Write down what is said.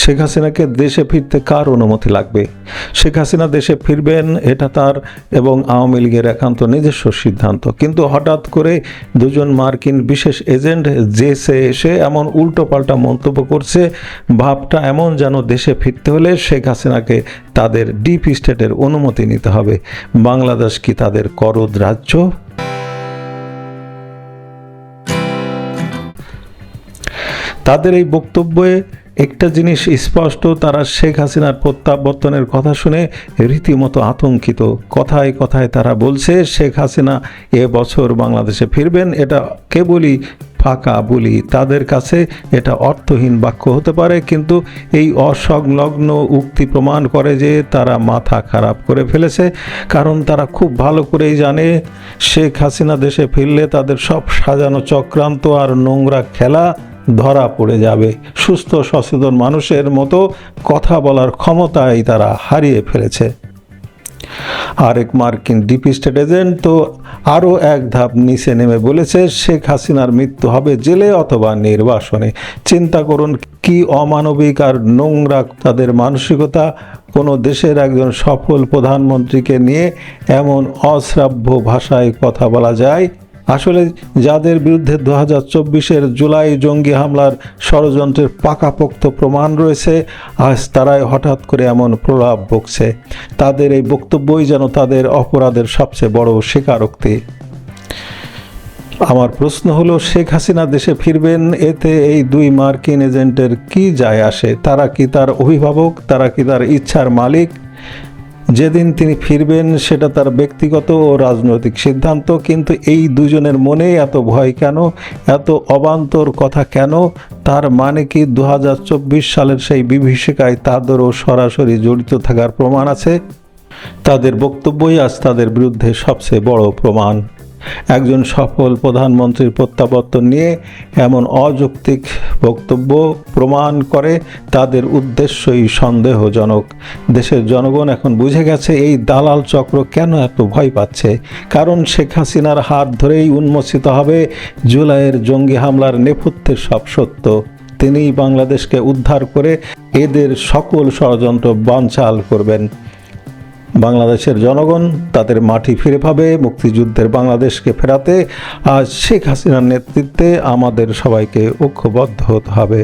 শেখ হাসিনাকে দেশে ফিরতে কার অনুমতি লাগবে? শেখ হাসিনা দেশে ফিরবেন, এটা তার এবং আওয়ামী লীগের একান্ত নিজস্ব সিদ্ধান্ত। কিন্তু হঠাৎ করে দুজন মার্কিন বিশেষ এজেন্ট জেসে এসে এমন উল্টোপাল্টা মন্তব্য করছে, ভাবটা এমন যেন দেশে ফিরতে হলে শেখ হাসিনাকে তাদের ডিপ স্টেটের অনুমতি নিতে হবে। বাংলাদেশ কি তাদের করদ রাজ্য? তাদের এই বক্তব্যে একটা জিনিস স্পষ্ট, তারা শেখ হাসিনার প্রত্যাবর্তনের কথা শুনে রীতিমতো আতঙ্কিত। কথায় কথায় তারা বলছে শেখ হাসিনা এবছর বাংলাদেশে ফিরবেন। এটা কেবলই ফাঁকা বলি, তাদের কাছে এটা অর্থহীন বাক্য হতে পারে, কিন্তু এই অসংলগ্ন উক্তি প্রমাণ করে যে তারা মাথা খারাপ করে ফেলেছে। কারণ তারা খুব ভালো করেই জানে শেখ হাসিনা দেশে ফিরলে তাদের সব সাজানো চক্রান্ত আর নোংরা খেলা ধরা পড়ে যাবে। সুস্থ সচেতন মানুষের মতো কথা বলার ক্ষমতাই তারা হারিয়ে ফেলেছে। আরেক মার্কিন ডিপ স্টেট এজেন্ট তো আরও এক ধাপ নিচে নেমে বলেছে শেখ হাসিনার মৃত্যু হবে জেলে অথবা নির্বাসনে। চিন্তা করুন কি অমানবিক আর নোংরা তাদের মানসিকতা। কোনো দেশের একজন সফল প্রধানমন্ত্রীকে নিয়ে এমন অশ্রাব্য ভাষায় কথা বলা যায়? আসলে যাদের বিরুদ্ধে 2024-এর জুলাই জঙ্গি হামলার ষড়যন্ত্রের পাকাপোক্ত প্রমাণ রয়েছে, আজ তারাই হঠাৎ করে এমন প্রলাপ বকছে। তাদের এই বক্তব্যই যেন তাদের অপরাধের সবচেয়ে বড় স্বীকারোক্তি। আমার প্রশ্ন হলো, শেখ হাসিনা দেশে ফিরবেন, এতে এই দুই মার্কিন এজেন্টের কি যায় আসে? তারা কি তার অভিভাবক? তারা কি তার ইচ্ছার মালিক? যেদিন তিনি ফিরবেন সেটা তার ব্যক্তিগত ও রাজনৈতিক সিদ্ধান্ত, কিন্তু এই দুজনের মনে এত ভয় কেন, এত অবান্তর কথা কেন? তার মানে কি 2024 সালের সেই বিভীষিকায় তাদেরও সরাসরি জড়িত থাকার প্রমাণ আছে? তাদের বক্তব্যই আজ তাদের বিরুদ্ধে সবচেয়ে বড় প্রমাণ। একজন সফল প্রধানমন্ত্রীর প্রত্যাবর্তন নিয়ে এমন অযৌক্তিক বক্তব্য প্রমাণ করে তাদের উদ্দেশ্যই সন্দেহজনক। দেশের জনগণ এখন বুঝে গেছে এই দালাল চক্র কেন এত ভয় পাচ্ছে। কারণ শেখ হাসিনার হাত ধরেই উন্মোচিত হবে জুলাইয়ের জঙ্গি হামলার নেপথ্যের সব সত্য। তিনিই বাংলাদেশকে উদ্ধার করে এদের সকল ষড়যন্ত্র বানচাল করবেন। বাংলাদেশের জনগণ তাদের মাটি ফিরে পাবে। মুক্তিযুদ্ধের বাংলাদেশকে ফেরাতে আজ শেখ হাসিনার নেতৃত্বে আমাদের সবাইকে ঐক্যবদ্ধ হতে হবে।